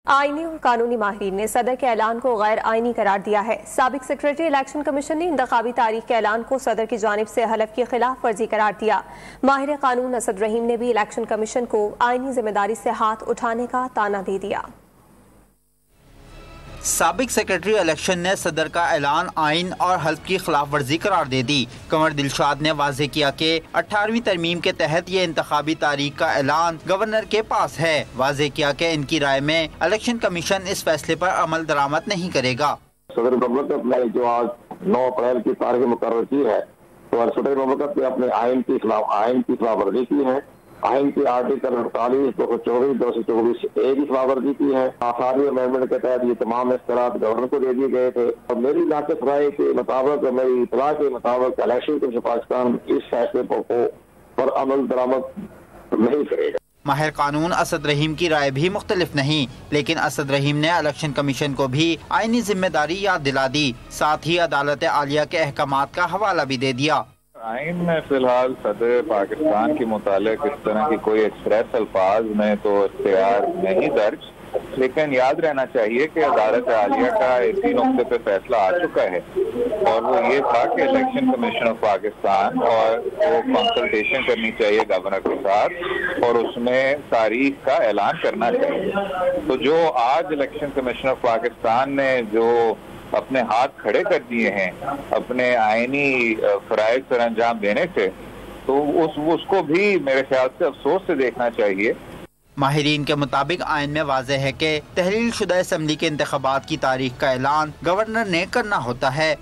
آئینی اور قانونی ماہرین نے صدر کے اعلان کو غیر آئینی قرار دیا ہے۔ سابق سیکرٹری الیکشن کمیشن نے انتخابی تاریخ کے اعلان کو صدر کی جانب سے حلف کی خلاف ورزی قرار دیا۔ ماہر قانون اسد رحیم نے بھی الیکشن کمیشن کو آئینی ذمہ داری سے ہاتھ اٹھانے کا طعنہ دے دیا۔ سابق سیکرٹری الیکشن نے صدر کا اعلان آئین اور حلف کی خلاف ورزی قرار دے دی۔ کنور دلشاد نے واضح کیا کہ 18ویں ترمیم کے تحت یہ انتخابی تاریخ کا اعلان گورنر کے پاس ہے۔ واضح کیا کہ ان کی رائے میں الیکشن کمیشن اس فیصلے پر عمل درآمد نہیں کرے گا۔ صدر مملکت نے جو آج 9 اپریل کی تاریخ مقرر کی ہے تو صدر مملکت نے اپنے آئین کی خلاف ورزی کی ہے۔ آئین کی آرٹیکل 48, 224, 224 A کی خلاف ورزی کی ہے۔ آخری امینڈمنٹ کے تحت یہ تمام اختیارات گورنر کو دے دیے گئے تھے اور میری ناقص رائے کے مطابق، میری اطلاع کے مطابق الیکشن کمیشن پاکستان اس فیصلے پر عمل درآمد نہیں کرے گا۔ ماہر قانون اسد رحیم کی رائے بھی مختلف نہیں، لیکن اسد رحیم نے الیکشن کمیشن کو بھی آئینی ذمہ داری یاد دلا دی، ساتھ ہی عدالت عالیہ کے احکامات کا حوالہ بھی دے دیا۔ آئین میں فی الحال صدر پاکستان کے متعلق اس طرح کی کوئی ایکسپریس الفاظ میں تو اختیار نہیں درج، لیکن یاد رہنا چاہیے کہ عدالت عالیہ کا اسی نقطے پہ فیصلہ آ چکا ہے اور وہ یہ تھا کہ الیکشن کمیشن آف پاکستان اور وہ کنسلٹیشن کرنی چاہیے گورنر کے ساتھ اور اس میں تاریخ کا اعلان کرنا چاہیے۔ تو جو آج الیکشن کمیشن آف پاکستان نے جو اپنے ہاتھ کھڑے کر دیے ہیں اپنے آئینی فرائض سر انجام دینے سے، تو اس کو بھی میرے خیال سے افسوس سے دیکھنا چاہیے۔ ماہرین کے مطابق آئین میں واضح ہے کہ تحلیل شدہ اسمبلی کے انتخابات کی تاریخ کا اعلان گورنر نے کرنا ہوتا ہے۔